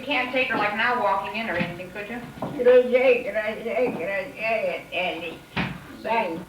can't take her like now walking in or anything, could you? Gražiai, Eli. Dai.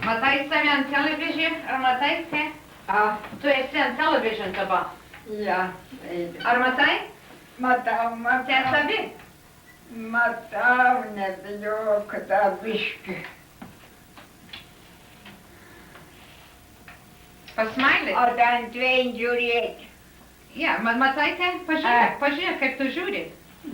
Matai save ant televiziją, ar matai, te? Tu esi ant televiziją dabar. Ja. Ar matai? Matau. Te savi? Matau, nebijok tą biškį. Pasmailį? O ten dviem žiūrėti. Ja, matai te? Pažiūrėk, kaip tu žiūri.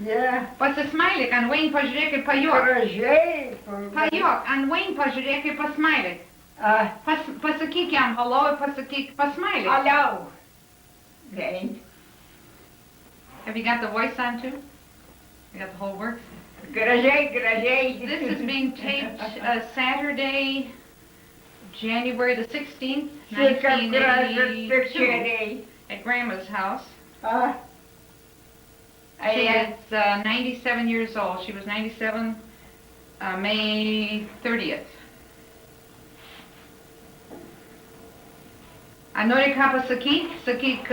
Ja. Pasismailyk, ant Wayne pažiūrėk ir pajok. Gražiai. Pajok, ant Wayne pažiūrėk ir pasmailyk. Pasakyk jam hello ir pasakyk pasmailyk. Hello. Wayne. Have you got the voice on too? You got the whole works? Gražiai. This is being taped Saturday, January the 16th, 1982, at Grandma's house. She is 97 years old. She was 97 May 30th. Nori ką pasakyk? Sakyk,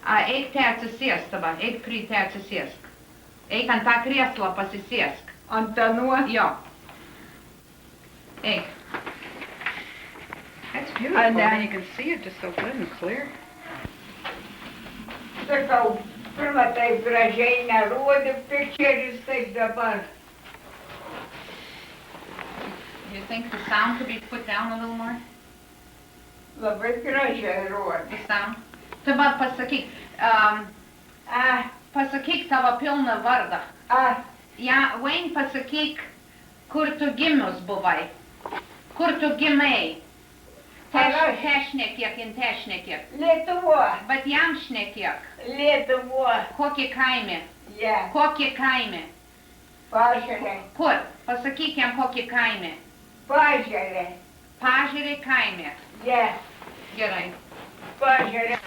eik te atsisėsk dabar, eik prie te atsisėsk. Eik ant tą krėslą pasisėsk. Ant anuo? Jo. Eik. That's beautiful, and you can see it just so good and clear. Sakau, pirma taip gražiai nerodė pictures, taip dabar. Do you think the sound could be put down a little more? Labai gražiai rodė. The sound? Dabar pasakyk, pasakyk savo pilną vardą. Ja, Wayne, pasakyk, kur tu gimus buvai. Kur tu gimei. Te šnekėk, in te šnekėk. Lietuva. Bet jam šnekėk. Lietuva. Kokį kaimę? Ja. Kokį kaimę? Pažerė. Kur? Pasakyk jam kokį kaimę. Pažerė. Pažerė kaimė. Ja. Gerai. Pažerė.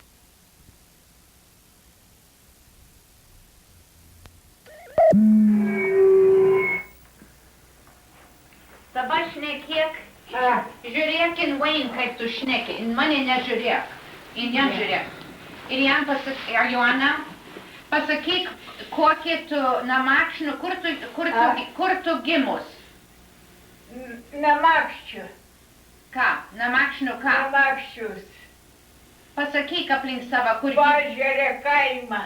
Dabar šnekėk. Žiūrėk in Wayne, kaip tu šneki. In mane nežiūrėk. In jam žiūrėk. Ir jam pasakyk, ar Joana, pasakyk, kokį tu namakšnu, kur tu gimus. Namakščiu. Ką? Namakšnu ką? Namakščius. Pasakyk aplink savo, kur Pažerė kaimą.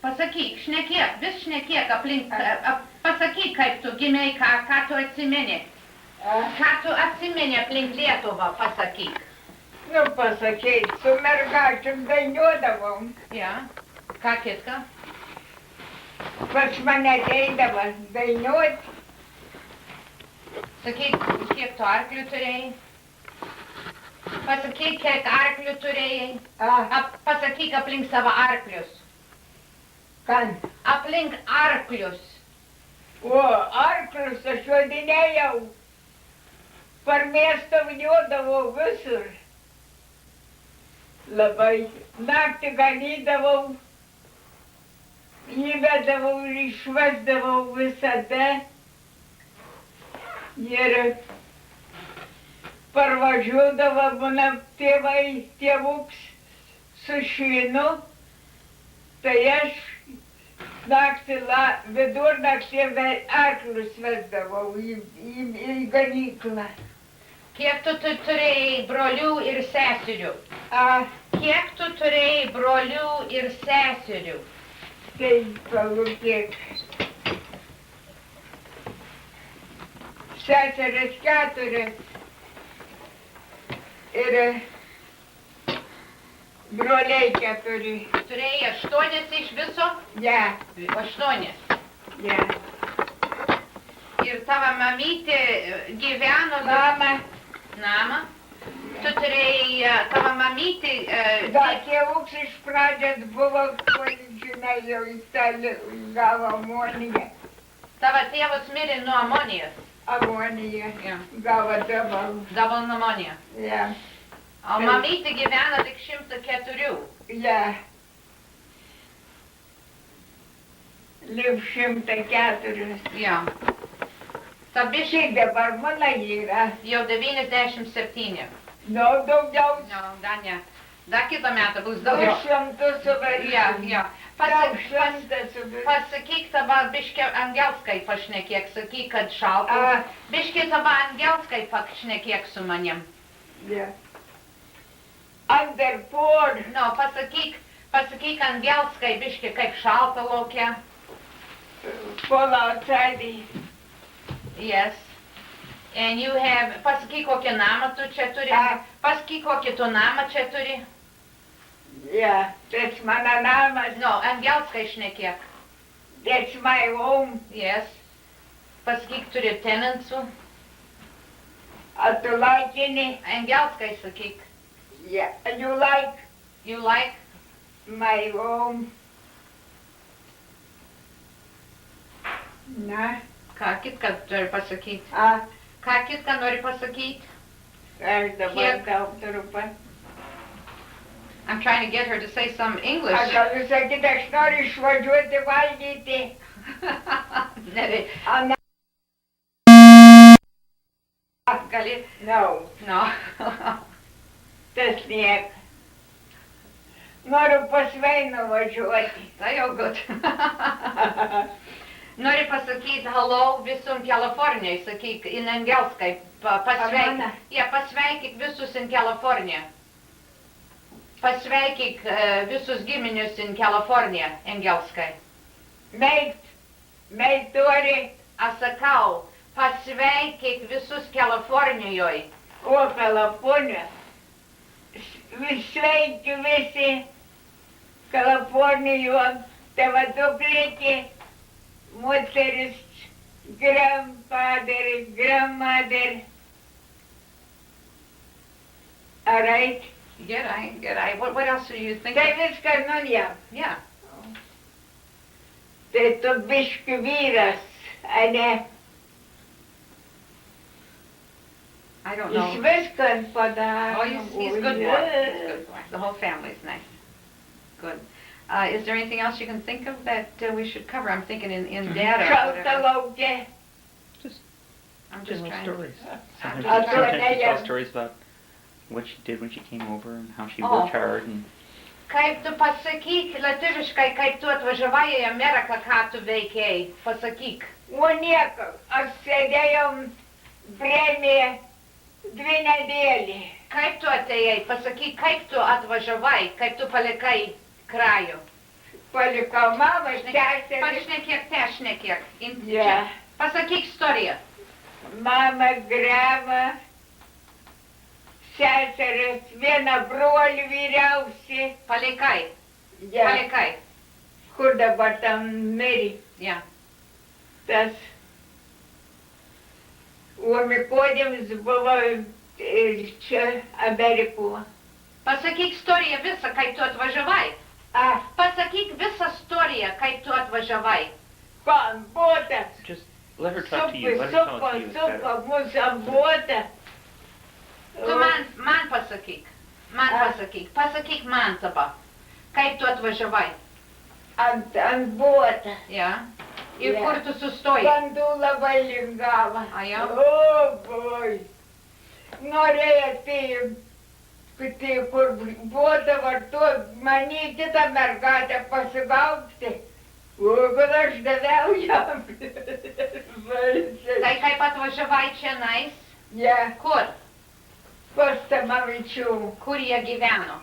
Pasakyk, šnekėk, vis šnekėk aplink, pasakyk, kaip tu gimei, ką tu atsimeni. Ką tu atsimeni aplink Lietuvą, pasakyk. Nu, pasakyk, su mergačium dainuodavom. Ja, ką kitką? Pas mane ateidavo dainuot. Sakyk, kiek tu arklių turėjai? Pasakyk, kiek arklių turėjai? Pasakyk aplink savo arklius. Kan? Aplink arklius. O, arklius aš vadinėjau. Per miestą važiuodavau visur. Labai naktį ganydavau, įvedavau ir išvesdavau visada. Ir parvažiuodavo mano tėvuks su švinu, tai aš naktį vidurnaktį arklius vesdavau į ganyklą. Kiek tu turėjai brolių ir seserių? Kiek tu turėjai brolių ir seserių? Tai palūkėk. Seseris 4 ir broliai 4. Turėjai 8 iš viso? Ja. 8. Ja. Ir tavo mamytė gyveno... Namą? Tu turėjai tavo mamytė... Tėvuks iš pradžios buvo, žinai, jau jis gavo amoniją. Tavo tėvas mirė nuo amonijos? Amonija. Ja. Gavo dabar. Double pneumonia. Ja. O mamytė gyvena tik 104. Ja. Liv 104. Ja. Ta biškį Šiaip dabar mano yra. jau 97. Nu, daugiau. No, dar ne. Dar kitą metą bus daugiau. 200 suvaryti. Ja, ja. Gal 100 suvaryti. Pasakyk dabar biškį angelskai pašnekėk, sakyk, kad šalta. A. Biškį dabar angelskai pašnekėk su manim. Ja. Underpod. No, pasakyk angelskai biškį, kaip šalta laukia. Fall outside. Yes. And you have, pasakyk kokį namą tu čia turi. A. Pasakyk kokį tu namą čia turi. Ja, that's mano namas. No, angelskai šnekėk. That's my home. Yes. Pasakyk turi tenantsų. A tu laikini? Angelskai sakyk. Yeah. You like You like? my home? Na, Ką kitką turi pasakyti? a, Ką kitką nori pasakyti? aš dabar Kiek? gal turiu pat. I'm trying to get her to say some English. Aš galiu sakyti, aš noriu išvažiuoti valgyti. Nereikia. Ana. Gali? No, No. tas niek. Noriu pas Veiną važiuoti. Tai jau gut. Nori pasakyti hello visum Kalifornijai, sakyk, in angelskai. Pasveikyk. Amana. Ja, pasveikyk visus in Kaliforniją. Pasveikyk visus giminius in Kaliforniją, angelskai. Meit turi, Aš sakau, pasveikyk visus Kalifornijoje. o Kalifornija. Sveiki visi Kalifornijoje, tavo dukrėti, moteris, grandfather, grandmother. All right? Gerai. What else are you thinking? Tai viskas nuėjo. Yeah. Tai tu biški vyras, ane? I don't Jis know. viskas padaro. Oh, he's a good boy. He's a good boy. The whole family's nice. Good. Is there anything else you can think of that we should cover? I'm thinking in data. or Šalta whatever. laukia. I'm just General trying. stories. Sometimes, I'll do it sometimes she later. tells stories about what she did when she came over and how she Oh. worked hard and Kaip tu pasakyk lietuviškai, kaip tu atvažiavai į Ameriką, ką tu veikėjai? Pasakyk. O nieko, aš sėdėjom premiją 2 nedėlį. Kaip tu atėjai? Pasakyk, kaip tu atvažiavai, kaip tu palikai krajų. Palikau mamą, seserį. Pašnekėk, tešnekėk. Ja. Pasakyk istoriją. Mama, grama, seseris, vieną brolį vyriausi. Palikai. Ja. Palikai. Kur dabar tam mirė? Ja. Tas. O Mikodėms buvo čia Amerikoje. Pasakyk istoriją visą, kaip tu atvažiavai. A, Pasakyk visą istoriją, kaip tu atvažiavai. pan botas. just let her talk to you. Let her Supo, talk to you. It's better. supo, mūsų bota. Tu man pasakyk. Man pasakyk. Pasakyk man dabar. Kaip tu atvažiavai. Ant bota. Ja. Ir Ja. kur tu sustojai. Bandula valingavo. A jau? O, boj. Norėjo tai, kur buvo dabar tu, mane kitą mergatę pasigausti. O, kad aš daviau jam. Tai kaip atvažiavai čia nais. Ja, Kur? pas Tamavičių. Kur jie gyveno.